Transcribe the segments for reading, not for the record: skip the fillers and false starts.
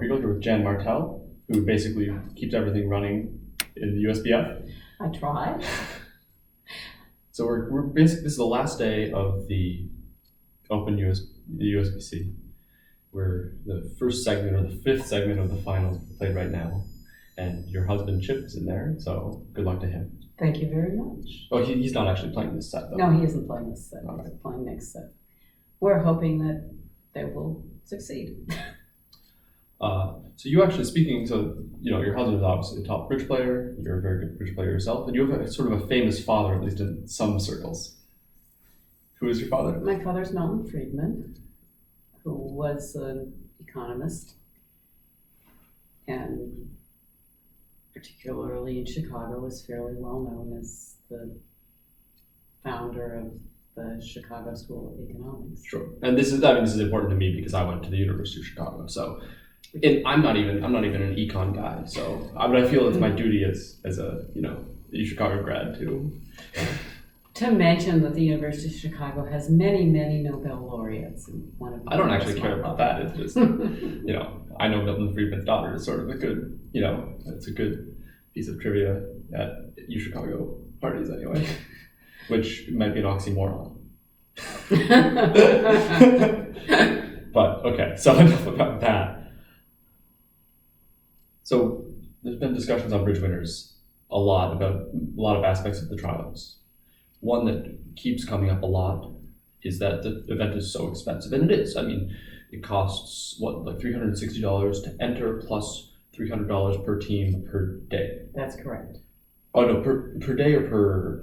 Kriegel here with Jan Martel, who basically keeps everything running in the USBF. I try. So we're basically, this is the last day of the Open the USBC. We're the first segment or the fifth segment of the finals played right now, and your husband Chip is in there. So good luck to him. Thank you very much. Oh, he's not actually playing this set though. No, he isn't playing this set. All He's right. playing next set. We're hoping that they will succeed. So you actually speaking, so your husband is obviously a top bridge player. You're a very good bridge player yourself, and you have sort of a famous father, at least in some circles. Who is your father? My father's Milton Friedman, who was an economist, and particularly in Chicago was fairly well known as the founder of the Chicago School of Economics. Sure. And this is important to me because I went to the University of Chicago. So I'm not even an econ guy. So I feel it's my duty as a a Chicago grad to mention that the University of Chicago has many, many Nobel laureates. And one of them I don't actually care about that. It's just I know Milton Friedman's daughter is sort of a good it's a good piece of trivia at UChicago parties anyway, which might be an oxymoron. But okay, so enough about that. So there's been discussions on bridge winners a lot about a lot of aspects of the trials. One that keeps coming up a lot is that the event is so expensive, and it is. I mean, it costs like $360 to enter plus $300 per team per day. That's correct. Oh no, per day or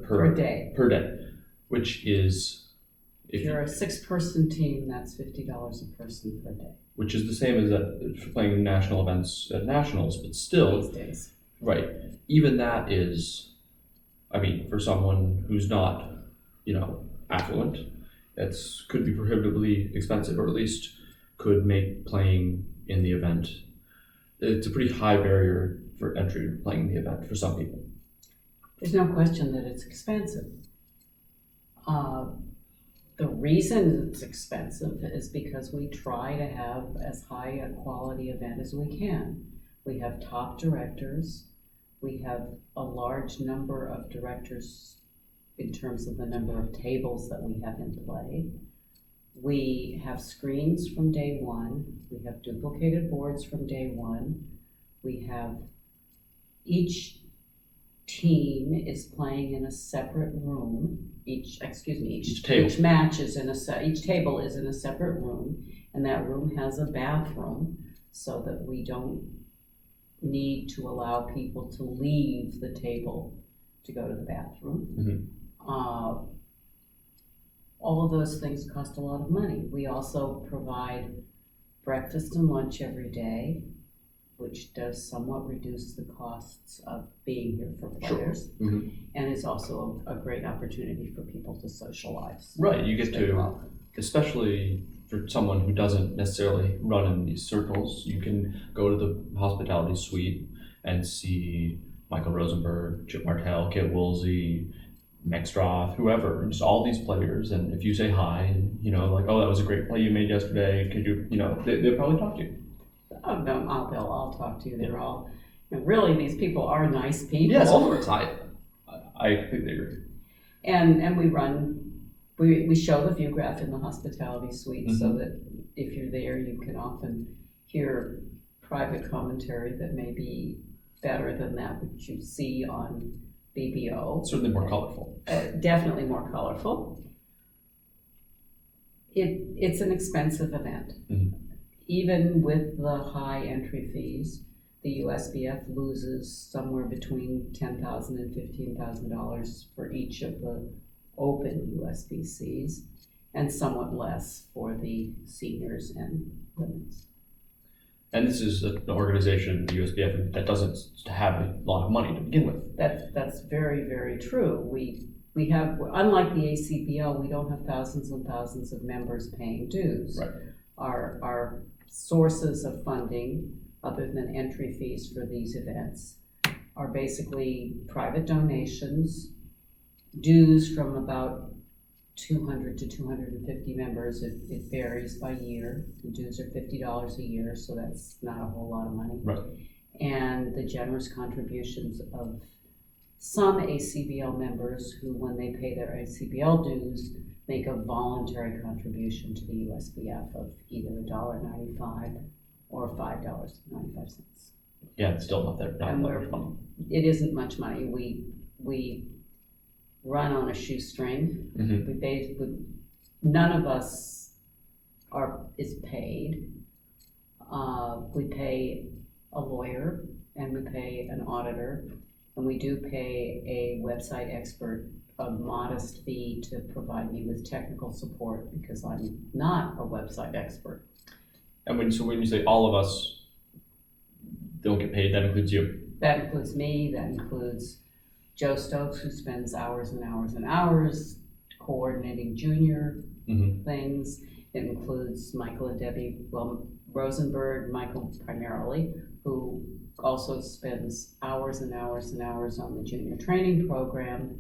per day. Per day, which is if you're a 6-person team, that's $50 a person per day. Which is the same as playing national events at nationals, but still, these days. Right. Even that is, for someone who's not, affluent, could be prohibitively expensive, or at least could make playing in the event. It's a pretty high barrier for entry to playing in the event for some people. There's no question that it's expensive. The reason it's expensive is because we try to have as high a quality event as we can. We have top directors. We have a large number of directors in terms of the number of tables that we have in play. We have screens from day one. We have duplicated boards from day one. We have each team is playing in a separate room. Each match is each table is in a separate room, and that room has a bathroom so that we don't need to allow people to leave the table to go to the bathroom. Mm-hmm. All of those things cost a lot of money. We also provide breakfast and lunch every day, which does somewhat reduce the costs of being here for players. Sure. Mm-hmm. And it's also a great opportunity for people to socialize. Right, you get to, especially for someone who doesn't necessarily run in these circles, you can go to the hospitality suite and see Michael Rosenberg, Jan Martel, Kit Woolsey, Mexstroth, whoever, just all these players. And if you say hi, and like, oh, that was a great play you made yesterday, could you, they'll probably talk to you. Oh, no, they'll all talk to you. They're all, really, these people are nice people. Yes, of course. I completely agree. And we show the view graph in the hospitality suite, mm-hmm. so that if you're there, you can often hear private commentary that may be better than that which you see on BBO. Certainly more colorful. Definitely more colorful. It's an expensive event. Mm-hmm. Even with the high entry fees, the USBF loses somewhere between $10,000 and $15,000 for each of the open USBCs, and somewhat less for the seniors and women's. And this is an organization, the USBF, that doesn't have a lot of money to begin with. That's very, very true. We have, unlike the ACBL, we don't have thousands and thousands of members paying dues. Right. Our sources of funding, other than entry fees for these events, are basically private donations, dues from about 200 to 250 members. It varies by year. The dues are $50 a year, so that's not a whole lot of money. Right. And the generous contributions of some ACBL members who, when they pay their ACBL dues, make a voluntary contribution to the USBF of either $1.95 or $5.95. Yeah, it's still not that And much money. It isn't much money. We run on a shoestring. Mm-hmm. None of us is paid. We pay a lawyer and we pay an auditor, and we do pay a website expert a modest fee to provide me with technical support because I'm not a website expert. And when you say all of us don't get paid, that includes you? That includes me, that includes Joe Stokes, who spends hours and hours and hours coordinating junior things. It includes Michael and Debbie, Rosenberg, Michael primarily, who also spends hours and hours and hours on the junior training program.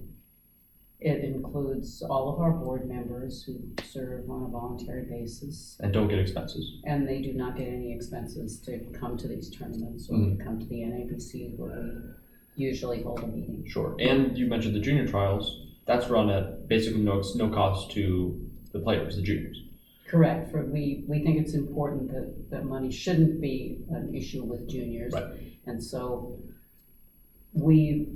It includes all of our board members who serve on a voluntary basis. And don't get expenses. And they do not get any expenses to come to these tournaments or to come to the NABC where we usually hold a meeting. Sure. And you mentioned the junior trials. That's run at basically no cost to the players, the juniors. Correct. We think it's important that money shouldn't be an issue with juniors. Right. And so we,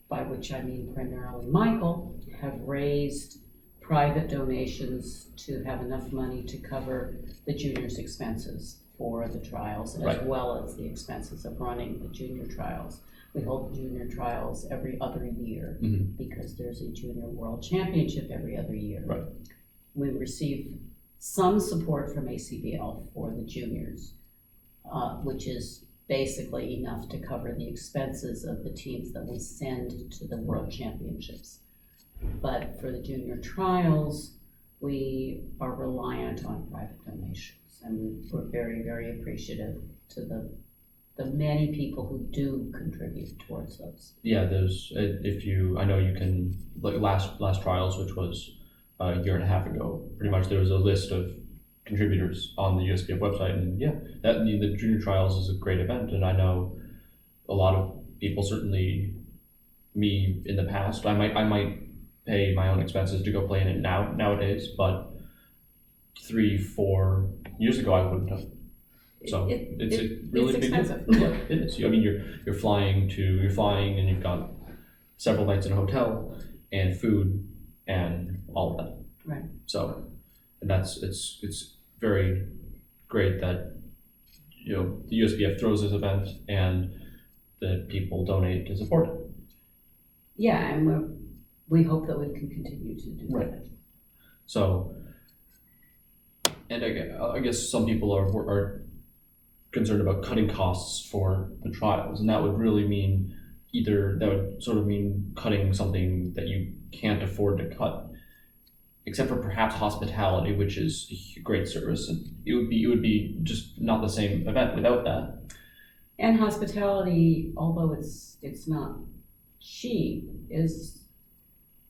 by which I mean primarily Michael, have raised private donations to have enough money to cover the juniors' expenses for the trials, as well as the expenses of running the junior trials. We hold the junior trials every other year because there's a junior world championship every other year. Right. We receive some support from ACBL for the juniors, which is basically enough to cover the expenses of the teams that we send to the world championships. But for the junior trials, we are reliant on private donations, and we're very, very appreciative to the many people who do contribute towards those. Yeah, there's, I know you can, like last trials, which was a year and a half ago, pretty much there was a list of contributors on the USBF website, and the junior trials is a great event, and I know a lot of people, certainly me in the past, I might pay my own expenses to go play in it nowadays, but 3-4 years ago I wouldn't have. So it's a really big expensive. deal. Yeah, it is. I mean, you're flying and you've got several nights in a hotel and food and all of that. Right. So, and it's very great that the USBF throws this event and that people donate to support it. Yeah, and we hope that we can continue to do that. So, and I guess some people are concerned about cutting costs for the trials, and that would really mean cutting something that you can't afford to cut, except for perhaps hospitality, which is a great service, and it would be just not the same event without that. And hospitality, although it's not cheap, is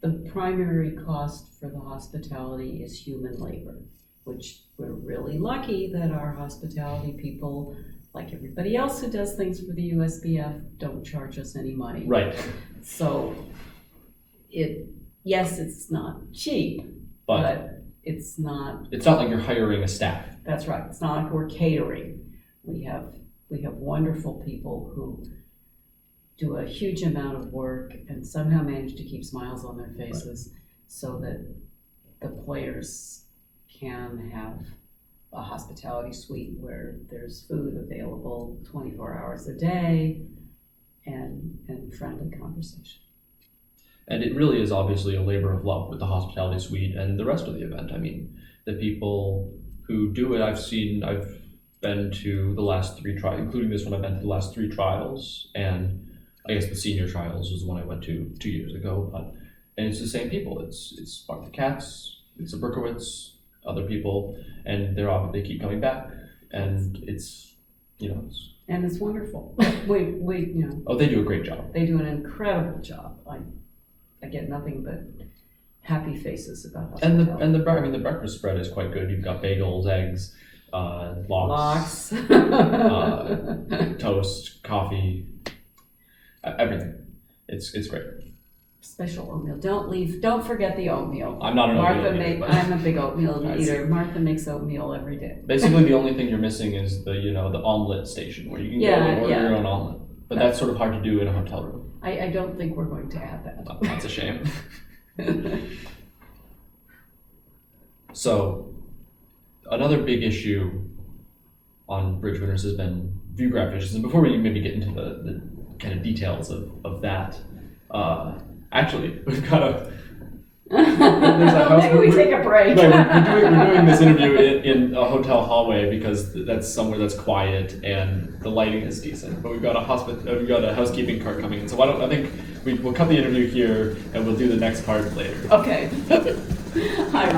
the primary cost for the hospitality is human labor, which we're really lucky that our hospitality people, like everybody else who does things for the USBF, don't charge us any money. Right. So it's not cheap, but it's not like you're hiring a staff. That's right. It's not like we're catering. We have wonderful people who do a huge amount of work and somehow manage to keep smiles on their faces so that the players can have a hospitality suite where there's food available 24 hours a day and friendly conversation. And it really is obviously a labor of love with the hospitality suite and the rest of the event. I mean, the people who do it, I've been to the last 3 trials, including this one. I've been to the last 3 trials, and I guess the senior trials was the one I went to 2 years ago. And it's the same people. It's Mark the Katz, it's the Berkowitz, other people, and they keep coming back, and it's. And it's wonderful. Oh, they do a great job. They do an incredible job. I get nothing but happy faces about And hospitality. the breakfast spread is quite good. You've got bagels, eggs, lox, Lox. toast, coffee, everything. It's great. Special oatmeal. Don't forget the oatmeal. I'm not an Martha oatmeal eater, but I'm a big oatmeal I see. eater. Martha makes oatmeal every day. Basically, the only thing you're missing is the omelet station where you can go and order your own omelet. But that's sort of hard to do in a hotel room. I don't think we're going to add that. That's a shame. So, another big issue on bridge winners has been view graph issues. And before we maybe get into the kind of details of that, actually, we've got a. There's a house. Maybe we take a break. No, we're doing this interview in a hotel hallway because that's somewhere that's quiet and the lighting is decent. But we've got a housekeeping cart coming in. So I think we'll cut the interview here and we'll do the next part later. Okay. Hi.